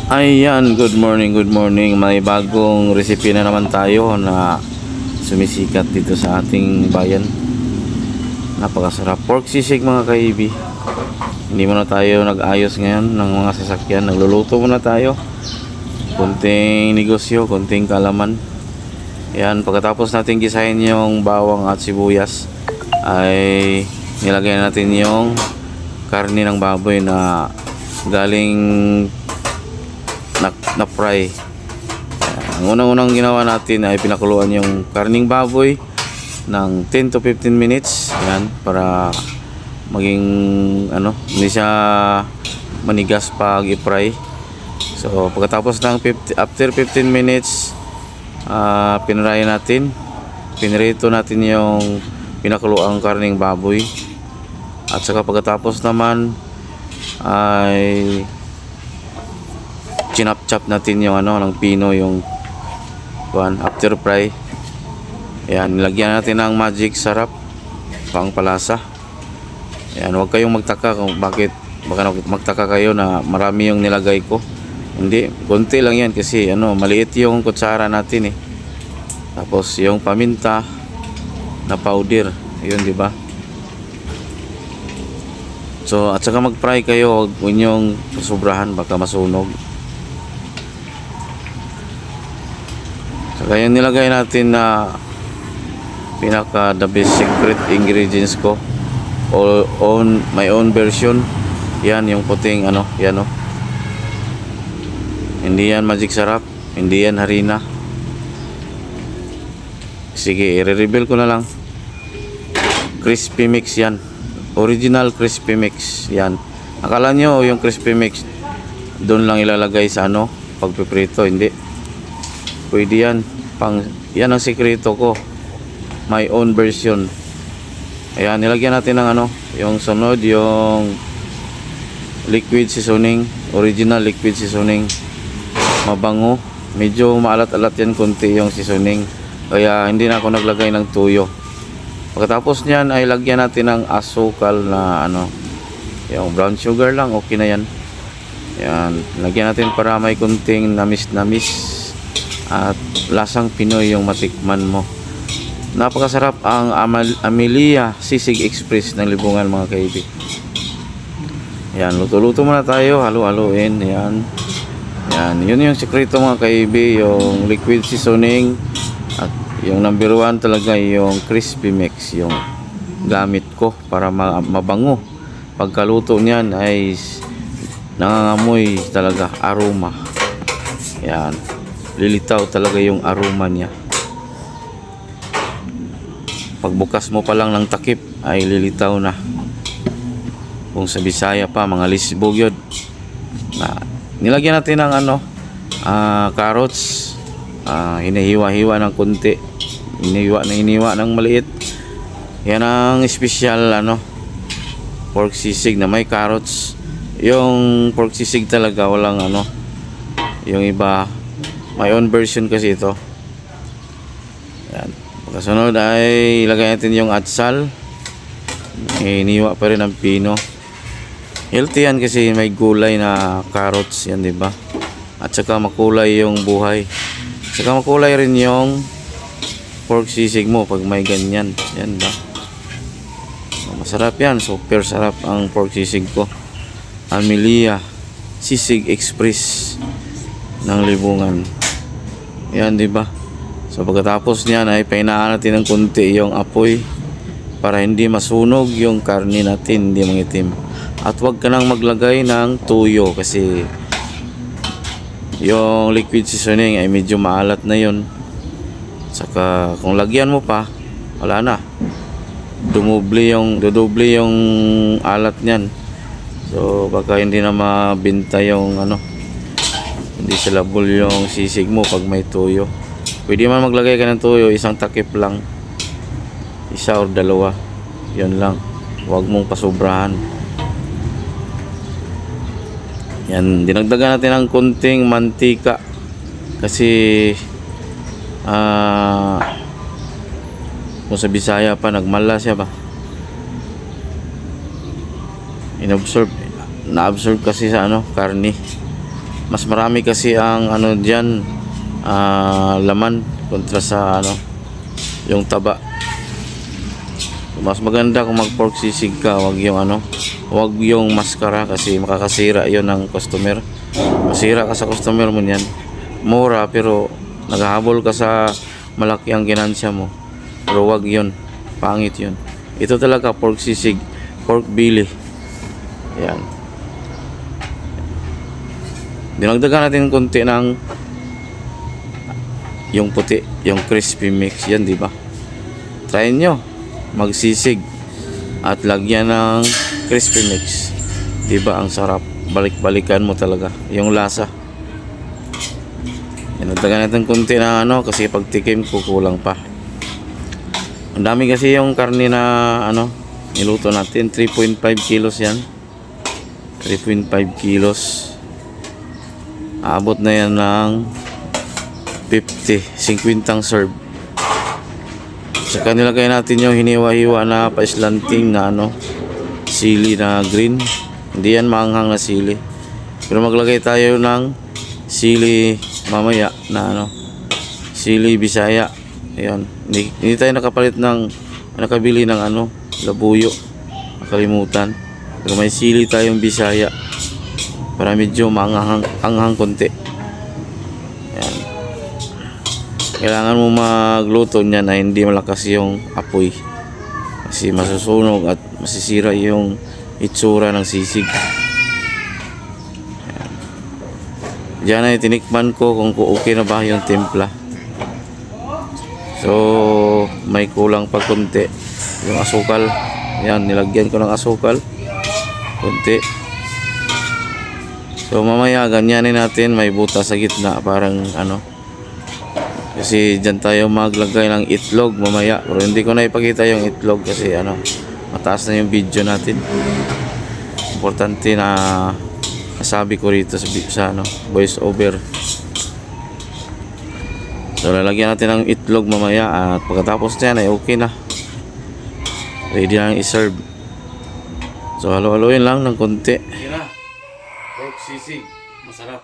Ayan, good morning, good morning. May bagong recipe na naman tayo na sumisikat dito sa ating bayan. Napakasarap. Pork sisig mga kaibi. Hindi muna tayo nag-ayos ngayon ng mga sasakyan. Nagluluto muna tayo. Kunting negosyo, kunting kalaman. Ayan, pagkatapos natin gisahin yung bawang at sibuyas, ay nilagay natin yung karne ng baboy na galing na fry. Ang unang-unang ginawa natin ay pinakuluan yung karning baboy ng 10 to 15 minutes. Ayan, para maging hindi siya manigas pag i-fry. So pagkatapos ng after 15 minutes, pinray natin, pinirito natin yung pinakuluang karning baboy. At saka pagkatapos naman ay chinap-chop natin yung ng pino, yung after fry. Ayan, nilagyan natin ng magic sarap pang palasa. Ayan, huwag kayong magtaka kung bakit, baka magtaka kayo na marami yung nilagay ko. Hindi, konti lang yan kasi maliit yung kutsara natin Tapos yung paminta na powder, yun, di ba? So at saka mag-fry kayo, huwag yung sobrahan, baka masunog. Saka yung nilagay natin na pinaka the best secret ingredients ko, my own version. Yan yung puting yan hindi yan magic sarap, hindi yan harina. Sige, i-reveal ko na lang. Crispy mix yan, original crispy mix yan. Akala nyo yung crispy mix doon lang ilalagay sa pagpiprito, hindi. Pwede yan, yan ang sikreto ko, my own version. Ayan, nilagyan natin ng yung sunod, yung liquid seasoning, original liquid seasoning, mabango. Medyo maalat-alat yan konti yung seasoning, kaya hindi na ako naglagay ng tuyo. Pagkatapos niyan ay lagyan natin ng asukal na yung brown sugar lang, okay na yan. Ayan, lagyan natin para may kunting namis-namis at lasang Pinoy yung matikman mo. Napakasarap ang Amelia Sisig Express ng Libungan mga kaibig. Ayan, luto-luto muna tayo, halu-haluin. Ayan, yun yung sekreto mga kaibig, yung liquid seasoning. At yung number 1 talaga yung crispy mix, yung gamit ko para mabango. Pagkaluto niyan ay nangangamoy talaga, aroma. Ayan, lilitaw talaga yung aroma niya. Pagbukas mo pa lang ng takip ay lilitaw na. Kung sa Bisaya pa, mga lisbog yun. Nilagyan natin ng carrots. Hinihiwa-hiwa ng kunti. Hinihiwa ng maliit. Yan ang special pork sisig na may carrots. Yung pork sisig talaga walang yung iba, my own version kasi ito. Yan. Pagkasunod ay ilagay natin yung atsal. Hinihiwa pa rin ang pino. Healthy yan kasi may gulay na carrots yan, di ba? At saka makulay yung buhay. At saka makulay rin yung pork sisig mo pag may ganyan. Yan ba? Masarap yan. Super sarap ang pork sisig ko. Amelia Sisig Express ng Libungan. Yan, di ba? So pagkatapos niyan ay painaan natin ng kunti yung apoy para hindi masunog yung karne natin, hindi mangitim. At huwag ka nang maglagay ng tuyo kasi yung liquid seasoning ay medyo maalat na yun. Saka kung lagyan mo pa, wala na, dudoble yung alat niyan. So baka hindi na mabenta yung hindi salabol yung sisig mo pag may tuyo. Pwede man maglagay ka ng tuyo, isang takip lang, isa or dalawa, yun lang. Huwag mong pasobrahan. Yan, dinagdagan natin ng kunting mantika kasi kung sa Bisaya pa, nagmala siya ba, na-absorb kasi sa karne. Mas marami kasi ang ano diyan, laman kontra sa ano, yung taba. Mas maganda kung mag pork sisig ka, wag yung ano, wag yung maskara kasi makakasira yon ng customer. Masira ka sa customer mo niyan. Mura pero naghahabol ka sa malaki ang ginansya mo. Pero wag yon, pangit yon. Ito talaga pork sisig, pork belly. Yan. Dinagdagan natin konti ng yung puti, yung crispy mix yan, di ba? Try nyo magsisig at lagyan ng crispy mix. Di ba ang sarap? Balik-balikan mo talaga yung lasa. Dinagdagan natin konti na ano kasi pag tikim ko kulang pa. Ang dami kasi yung karne na ano niluto natin, 3.5 kilos yan. 3.5 kilos. Aabot na yan ng 50 serve. Saka nilagay natin yung hiniwa-hiwa na paislanting na ano, sili na green. Hindi yan maanghang na sili. Pero maglagay tayo ng sili mamaya na ano, sili Bisaya. Ayun. Hindi tayo nakabili ng ano, labuyo. Nakalimutan. Pero may sili tayong Bisaya. Para medyo maanghang konti. Ayan. Kailangan mo magluto niya na hindi malakas yung apoy. Kasi masusunog at masisira yung itsura ng sisig. Ayan. Diyan ay tinikman ko kung okay na ba yung timpla. So, may kulang pa konti. Yung asukal. Ayan, nilagyan ko ng asukal. Konti. So mamaya ganyanin natin, may butas sa gitna parang ano. Kasi dyan tayo maglagay ng itlog mamaya. Pero hindi ko na ipakita yung itlog kasi ano, mataas na yung video natin. Importante na nasabi ko rito sa ano, voice over. So lalagyan natin ng itlog mamaya at pagkatapos niyan ay okay na. Ready na i-serve. So halo-haloin lang ng konti. Yan na. Pork sisig, masarap.